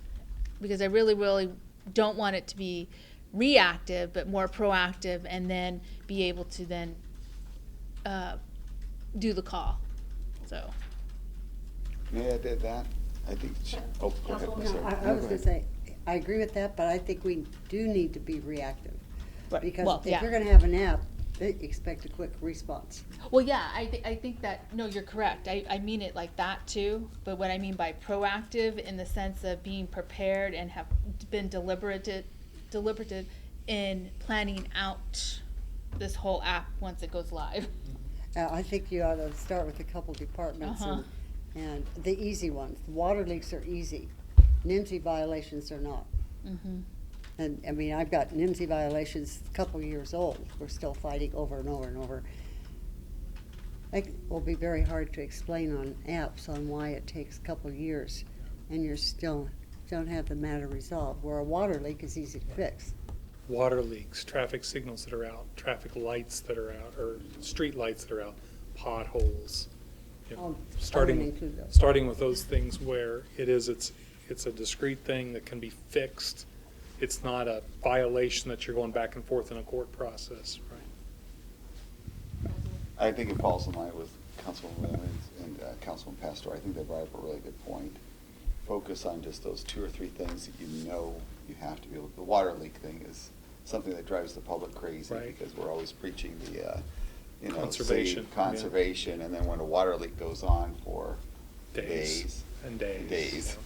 because I really, really don't want it to be reactive, but more proactive, and then be able to then do the call. So.
May I add that? I think, go ahead, Ms.
No,
Sarah.
I was gonna say, I agree with that, but I think we do need to be reactive.
Right.
Because
Well,
if
yeah.
you're gonna have an app, they expect a quick response.
Well, yeah, I think that, no, you're correct. I mean it like that too. But what I mean by proactive in the sense of being prepared and have been deliberative in planning out this whole app once it goes live.
I think you ought to start with a couple departments
Uh-huh.
and the easy ones. The water leaks are easy. NIMSI violations are not.
Mm-hmm.
And, I mean, I've got NIMSI violations a couple years old. We're still fighting over and over and over. It will be very hard to explain on apps on why it takes a couple years and you're still don't have the matter resolved, where a water leak is easy to fix.
Water leaks, traffic signals that are out, traffic lights that are out, or street lights that are out, potholes. You know,
I would
starting
include those.
starting with those things where it's a discrete thing that can be fixed. It's not a violation that you're going back and forth in a court process, right?
I think it falls in line with Councilman Williams and Councilman Pastor. I think they brought up a really good point. Focus on just those 2 or 3 things that you know you have to be able. The water leak thing is something that drives the public crazy,
Right.
because we're always preaching the,
Conservation,
save conservation, and then when a water leak goes on for
Days and days.
days.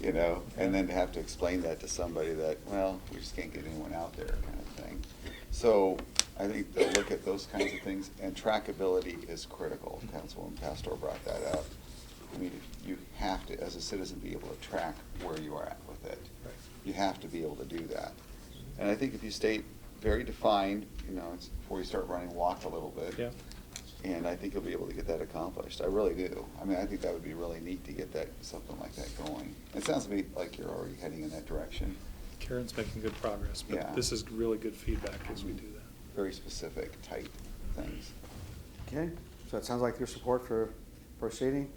And then to have to explain that to somebody that, well, we just can't get anyone out there, kind of thing. So I think they'll look at those kinds of things, and trackability is critical. Councilwoman Pastor brought that up. I mean, you have to, as a citizen, be able to track where you are at with it.
Right.
You have to be able to do that. And I think if you state very defined, it's before you start running, walk a little bit.
Yeah.
And I think you'll be able to get that accomplished. I really do. I mean, I think that would be really neat to get something like that going. It sounds to me like you're already heading in that direction.
Karen's making good progress, but
Yeah.
this is really good feedback as we do that.
Very specific, tight things.
Okay, so it sounds like your support for proceeding.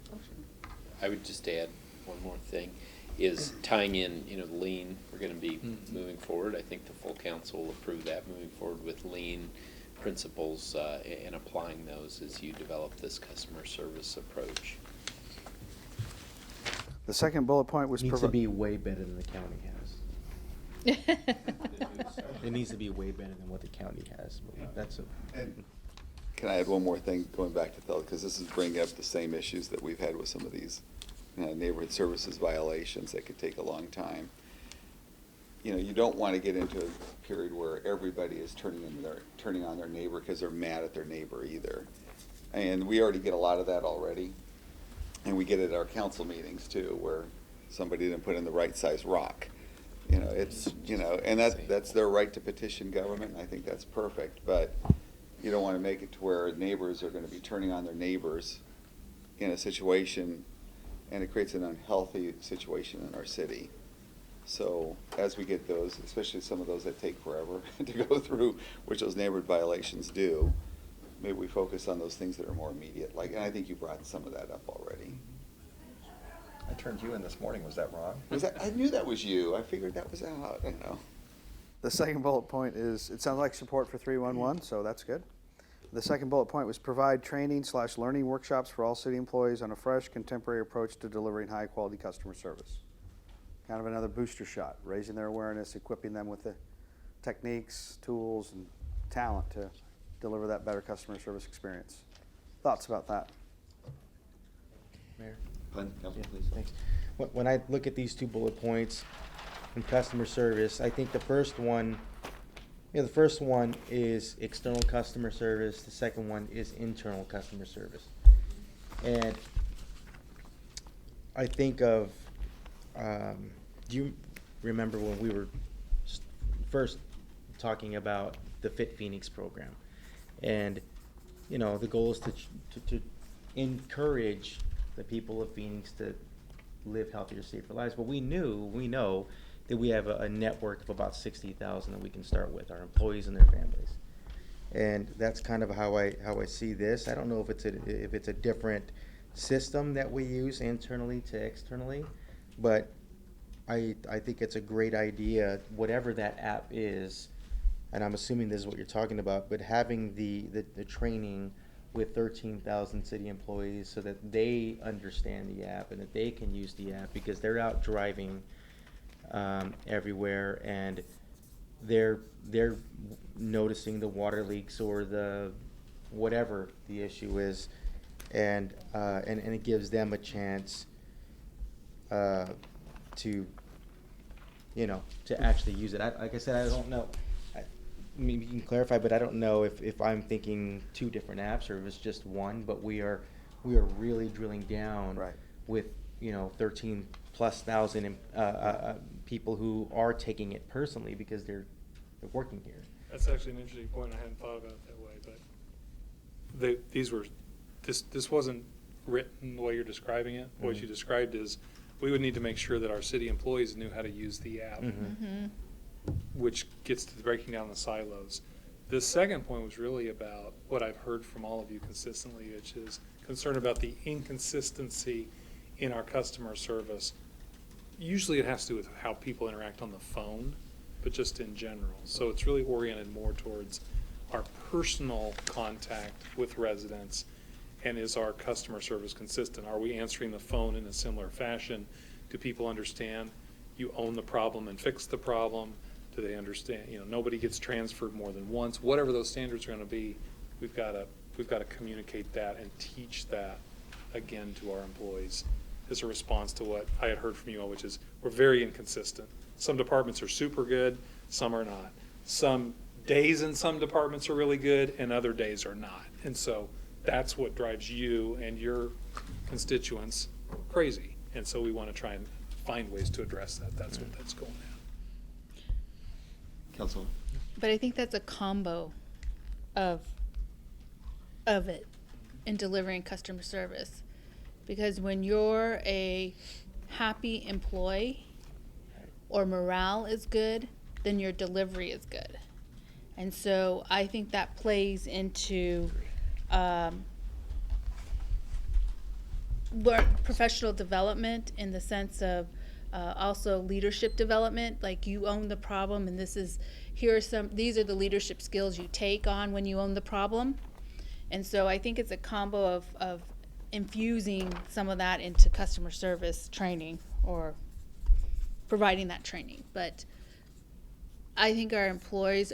I would just add one more thing, is tying in, lean, we're gonna be moving forward. I think the full council will approve that, moving forward with lean principles and applying those as you develop this customer service approach.
The second bullet point was.
Needs to be way better than the county has. It needs to be way better than what the county has. That's
And can I add one more thing, going back to Phil, because this is bringing up the same issues that we've had with some of these neighborhood services violations that could take a long time. You don't want to get into a period where everybody is turning on their neighbor because they're mad at their neighbor either. And we already get a lot of that already. And we get it at our council meetings too, where somebody didn't put in the right size rock. And that's their right to petition government, and I think that's perfect. But you don't want to make it to where neighbors are going to be turning on their neighbors in a situation, and it creates an unhealthy situation in our city. So as we get those, especially some of those that take forever to go through, which those neighborhood violations do, maybe we focus on those things that are more immediate, like, and I think you brought some of that up already.
I turned you in this morning, was that wrong?
Was that, I knew that was you, I figured that was out, I don't know.
The second bullet point is, it sounds like support for 311, so that's good. The second bullet point was provide training/learning workshops for all city employees on a fresh, contemporary approach to delivering high-quality customer service. Kind of another booster shot, raising their awareness, equipping them with the techniques, tools, and talent to deliver that better customer service experience. Thoughts about that?
Mayor?
Glenn, Council,
Yeah,
please.
thanks. When I look at these two bullet points in customer service, I think the first one is external customer service. The second one is internal customer service. And I think of, do you remember when we were first talking about the Fit Phoenix program? And, you know, the goal is to encourage the people of Phoenix to live healthier, safer lives. But we know that we have a network of about 60,000 that we can start with, our employees and their families. And that's kind of how I see this. I don't know if it's a different system that we use internally to externally, but I think it's a great idea, whatever that app is, and I'm assuming this is what you're talking about, but having the training with 13,000 city employees so that they understand the app and that they can use the app because they're out driving everywhere, and they're noticing the water leaks or the whatever the issue is, and it gives them a chance to actually use it. Like I said, I don't know. Maybe you can clarify, but I don't know if I'm thinking two different apps or if it's just one. But we are really drilling down
Right.
with 13,000+ people who are taking it personally because they're working here.
That's actually an interesting point. I hadn't thought about it that way, but this wasn't written the way you're describing it. What you described is we would need to make sure that our city employees knew how to use the app, which gets to breaking down the silos. This second point was really about what I've heard from all of you consistently, which is concern about the inconsistency in our customer service. Usually it has to do with how people interact on the phone, but just in general. So it's really oriented more towards our personal contact with residents, and is our customer service consistent? Are we answering the phone in a similar fashion? Do people understand you own the problem and fix the problem? Do they understand, nobody gets transferred more than once? Whatever those standards are gonna be, we've gotta communicate that and teach that again to our employees as a response to what I had heard from you all, which is we're very inconsistent. Some departments are super good, some are not. Some days in some departments are really good and other days are not. And so that's what drives you and your constituents crazy. And so we want to try and find ways to address that. That's what that's going at.
Council.
But I think that's a combo of it in delivering customer service. Because when you're a happy employee or morale is good, then your delivery is good. And so I think that plays into professional development in the sense of also leadership development. Like, you own the problem, and these are the leadership skills you take on when you own the problem. And so I think it's a combo of infusing some of that into customer service training or providing that training. But I think our employees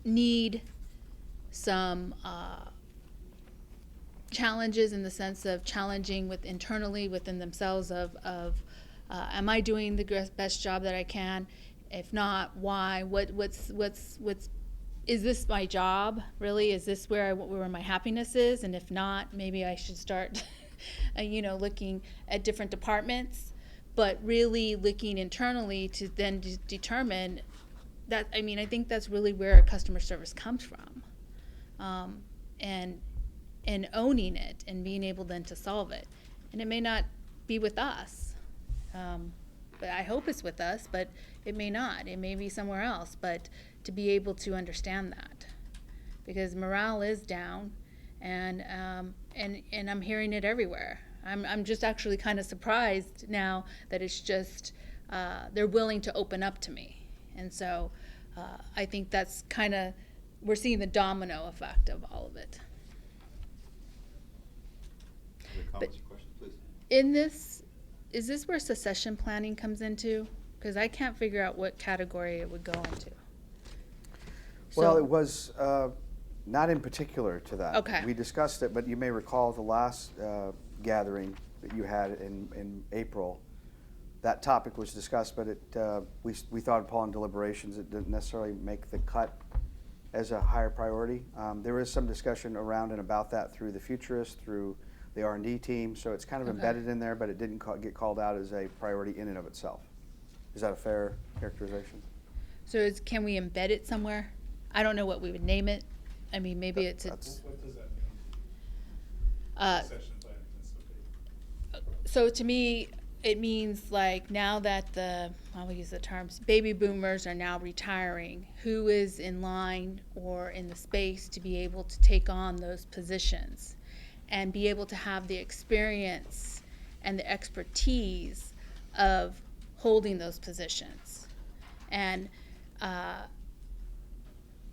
need some challenges in the sense of challenging internally within themselves of am I doing the best job that I can? If not, why? What's is this my job really? Is this where my happiness is? And if not, maybe I should start looking at different departments, but really looking internally to then determine that. I mean, I think that's really where customer service comes from, and owning it and being able then to solve it. And it may not be with us, But I hope it's with us, but it may not. It may be somewhere else. But to be able to understand that, because morale is down, and I'm hearing it everywhere. I'm just actually kind of surprised now that it's just they're willing to open up to me, and so I think that's kind of we're seeing the domino effect of all of it.
Other comments or questions, please?
In this, is this where succession planning comes into? Because I can't figure out what category it would go into.
Well,
So-
it was not in particular to that.
Okay.
We discussed it, but you may recall the last gathering that you had in April. That topic was discussed, but we thought upon deliberations, it didn't necessarily make the cut as a higher priority. There is some discussion around and about that through the Futurist, through the R&D team, so it's kind of
Okay.
embedded in there, but it didn't get called out as a priority in and of itself. Is that a fair characterization?
So can we embed it somewhere? I don't know what we would name it. I mean, maybe it's
That's-
What does that
uh,
mean? Succession planning, that's so big.
so to me, it means like now that I'll use the terms, baby boomers are now retiring, who is in line or in the space to be able to take on those positions and be able to have the experience and the expertise of holding those positions. And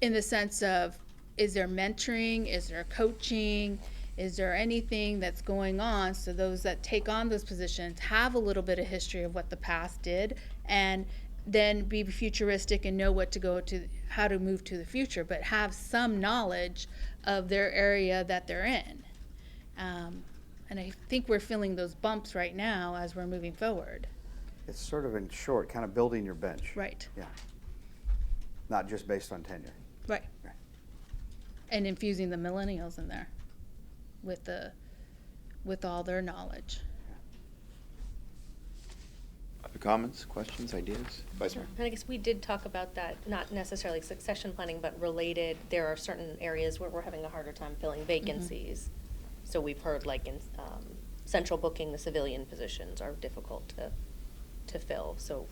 in the sense of, is there mentoring, is there coaching, is there anything that's going on so those that take on those positions have a little bit of history of what the past did, and then be futuristic and know what to go to, how to move to the future, but have some knowledge of their area that they're in. And I think we're feeling those bumps right now as we're moving forward.
It's sort of in short, kind of building your bench.
Right,
Yeah. Not just based on tenure.
right.
Right.
And infusing the millennials in there with all their knowledge.
Other comments, questions, ideas? Vice Mayor?
And I guess we did talk about that, not necessarily succession planning, but related, there are certain areas where we're having a harder time filling vacancies. So we've heard like in central booking, the civilian positions are difficult to fill. So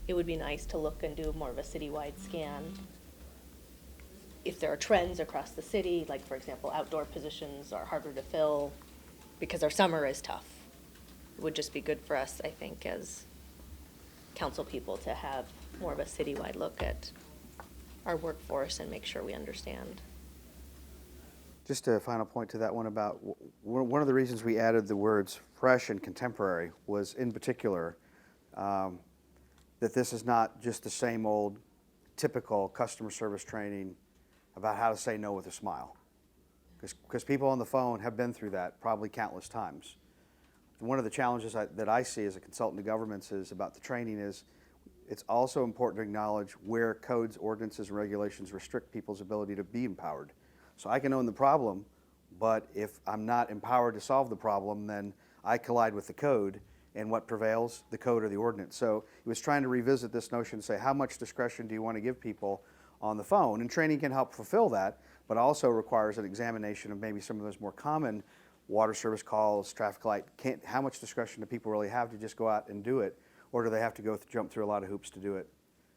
it would be nice to look and do more of a citywide scan. If there are trends across the city, like for example, outdoor positions are harder to fill because our summer is tough. It would just be good for us, I think, as council people to have more of a citywide look at our workforce and make sure we understand.
Just a final point to that one about, one of the reasons we added the words fresh and contemporary was in particular that this is not just the same old typical customer service training about how to say no with a smile. Because people on the phone have been through that probably countless times. One of the challenges that I see as a consultant to governments is about the training is it's also important to acknowledge where codes, ordinances, and regulations restrict people's ability to be empowered. So I can own the problem, but if I'm not empowered to solve the problem, then I collide with the code, and what prevails, the code or the ordinance. So it was trying to revisit this notion and say, how much discretion do you want to give people on the phone? And training can help fulfill that, but also requires an examination of maybe some of those more common water service calls, traffic light. How much discretion do people really have to just go out and do it, or do they have to jump through a lot of hoops to do it?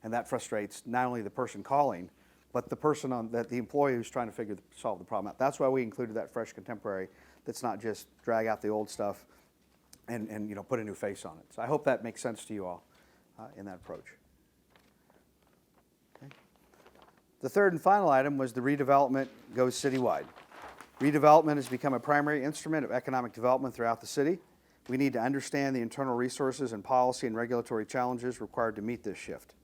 And that frustrates not only the person calling, but the person the employee who's trying to solve the problem out. That's why we included that fresh contemporary. That's not just drag out the old stuff and put a new face on it. So I hope that makes sense to you all in that approach. Okay. The third and final item was the redevelopment goes citywide. Redevelopment has become a primary instrument of economic development throughout the city. We need to understand the internal resources and policy and regulatory challenges required to meet this shift.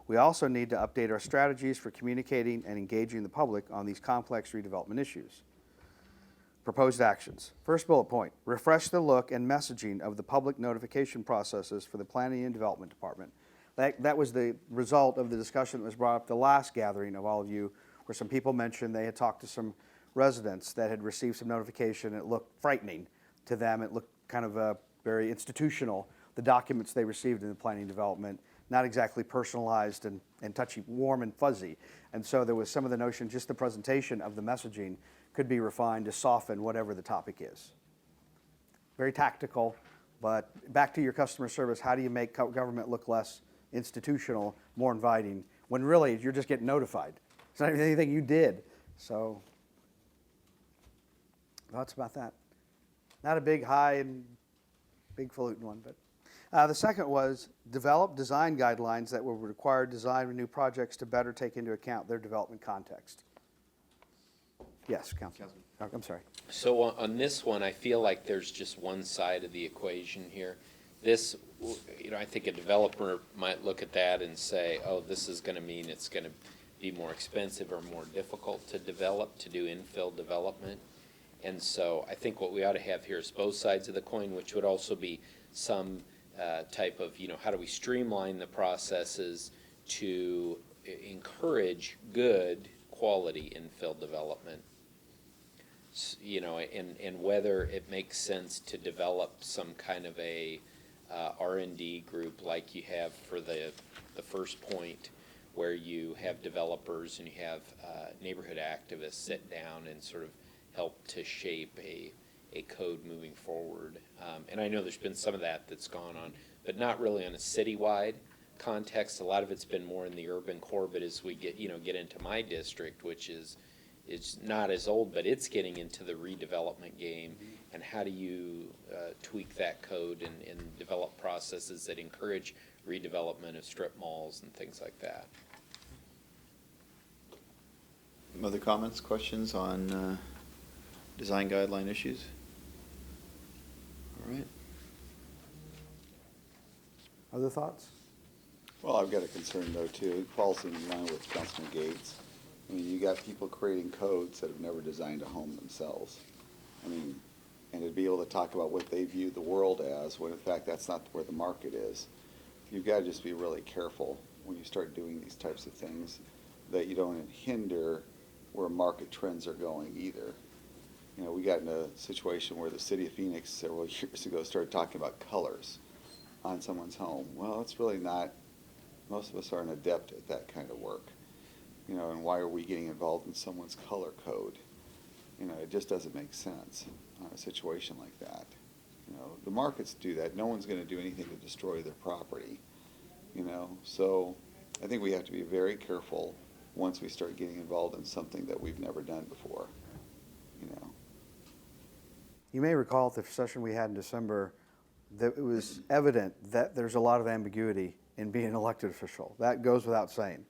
We also need to update our strategies for communicating and engaging the public on these complex redevelopment issues. Proposed actions. First bullet point, refresh the look and messaging of the public notification processes for the Planning and Development Department. That was the result of the discussion that was brought up the last gathering of all of you, where some people mentioned they had talked to some residents that had received some notification. It looked frightening to them. It looked kind of very institutional, the documents they received in the planning and development, not exactly personalized and touchy, warm and fuzzy. And so there was some of the notion, just the presentation of the messaging could be refined to soften whatever the topic is. Very tactical, But back to your customer service, how do you make government look less institutional, more inviting, when really you're just getting notified? It's not even anything you did. So, thoughts about that? Not a big, high and big falutin one, but. The second was develop design guidelines that will require design of new projects to better take into account their development context. Yes, Councilman. Oh, I'm sorry.
So on this one, I feel like there's just one side of the equation here. This, I think a developer might look at that and say, oh, this is gonna mean it's gonna be more expensive or more difficult to develop, to do infill development. And so I think what we ought to have here is both sides of the coin, which would also be some type of, how do we streamline the processes to encourage good quality infill development? And whether it makes sense to develop some kind of a R&D group like you have for the first point, where you have developers and you have neighborhood activists sit down and sort of help to shape a code moving forward. And I know there's been some of that's gone on, but not really on a citywide context. A lot of it's been more in the urban core, but as we get into my district, which is not as old, but it's getting into the redevelopment game, and how do you tweak that code and develop processes that encourage redevelopment of strip malls and things like that.
Other comments, questions on design guideline issues? All right.
Other thoughts?
Well, I've got a concern though too. It falls in line with Councilman Gates. I mean, you got people creating codes that have never designed a home themselves. I mean, and to be able to talk about what they view the world as, when in fact that's not where the market is. You've got to just be really careful when you start doing these types of things, that you don't hinder where market trends are going either. We got in a situation where the city of Phoenix several years ago started talking about colors on someone's home. Well, it's really not, most of us aren't adept at that kind of work. And why are we getting involved in someone's color code? It just doesn't make sense on a situation like that. The markets do that. No one's going to do anything to destroy their property. So I think we have to be very careful once we start getting involved in something that we've never done before.
You may recall at the session we had in December that it was evident that there's a lot of ambiguity in being an elected official. That goes without saying.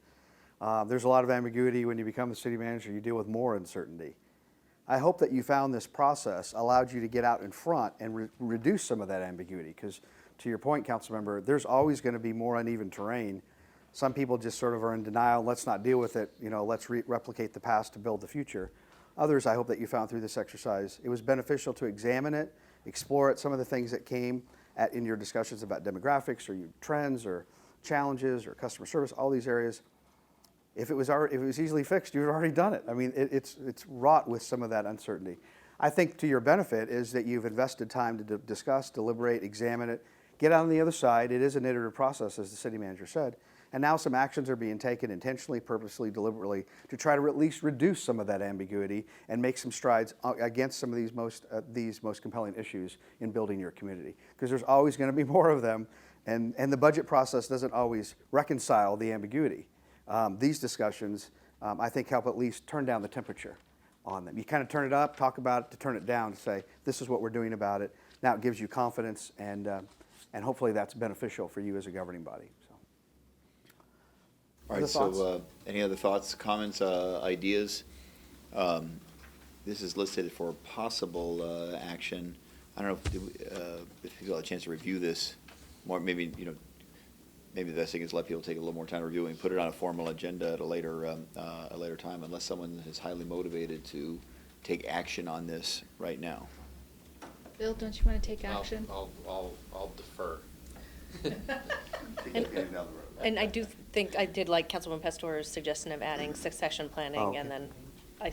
There's a lot of ambiguity when you become a city manager. You deal with more uncertainty. I hope that you found this process allowed you to get out in front and reduce some of that ambiguity, because to your point, Councilmember, there's always going to be more uneven terrain. Some people just sort of are in denial. Let's not deal with it. Let's replicate the past to build the future. Others, I hope that you found through this exercise, it was beneficial to examine it, explore it, some of the things that came in your discussions about demographics or your trends or challenges or customer service, all these areas. If it was easily fixed, you had already done it. I mean, it's wrought with some of that uncertainty. I think to your benefit is that you've invested time to discuss, deliberate, examine it, get out on the other side. It is an iterative process, as the city manager said. And now some actions are being taken intentionally, purposely, deliberately to try to at least reduce some of that ambiguity and make some strides against some of these most compelling issues in building your community. Because there's always going to be more of them, and the budget process doesn't always reconcile the ambiguity. These discussions, I think, help at least turn down the temperature on them. You kind of turn it up, talk about it, to turn it down, to say, this is what we're doing about it. Now it gives you confidence, and hopefully that's beneficial for you as a governing body.
All right, so any other thoughts, comments, ideas? This is listed for possible action. I don't know if people had a chance to review this more. Maybe the best thing is let people take a little more time to review and put it on a formal agenda at a later time, unless someone is highly motivated to take action on this right now.
Bill, don't you want to take action?
I'll defer.
And I do think, I did like Councilman Pastor's suggestion of adding succession planning,
okay.
and then I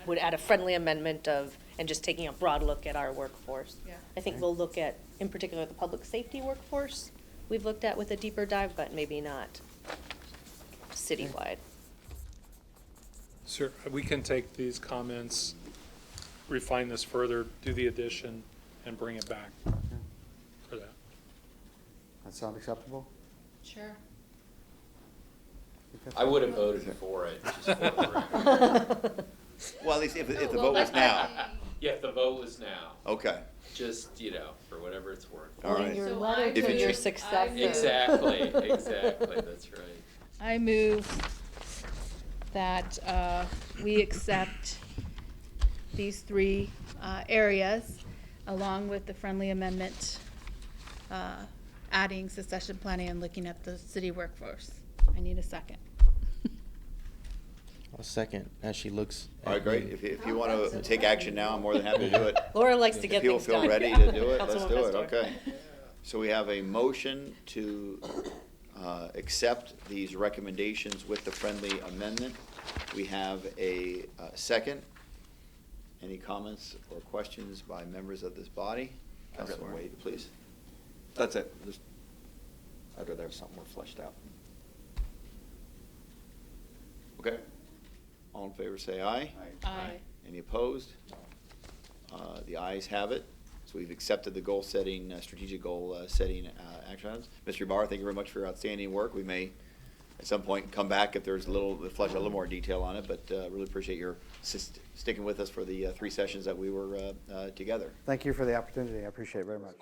would add a friendly amendment and just taking a broad look at our workforce.
Yeah.
I think we'll look at, in particular, the public safety workforce we've looked at with a deeper dive, but maybe not citywide.
Sure, we can take these comments, refine this further, do the addition, and bring it back for that.
That sound acceptable?
Sure.
I would have voted for it, just for the record.
Well, at least if the
Well,
vote was now.
Yeah, if the vote was now,
Okay,
just, for whatever it's worth.
all right.
Your
So
letter
I
If
to
you
your
choose-
successor.
Exactly, that's right.
I move that we accept these three areas along with the friendly amendment, adding succession planning and looking at the city workforce. I need a second.
A second, as she looks.
All right,
at
great.
me.
If you want to take action now, I'm more than happy to do it.
Laura likes to
If
get
people
things
feel
done.
ready to do it, let's
Councilwoman
do it,
Pastor.
okay. So we have a motion to accept these recommendations with the friendly amendment. We have a second. Any comments or questions by members of this body?
I'd rather
Councilman
wait.
Wade, please.
That's it. I'd rather have something more fleshed out.
Okay. All in favor, say aye.
Aye.
Any opposed? The ayes have it. So we've accepted the goal setting, strategic goal setting action items. Mr. Ibarra, thank you very much for your outstanding work. We may at some point come back if there's flesh out a little more detail on it, but really appreciate your sticking with us for the 3 sessions that we were together.
Thank you for the opportunity. I appreciate it very much.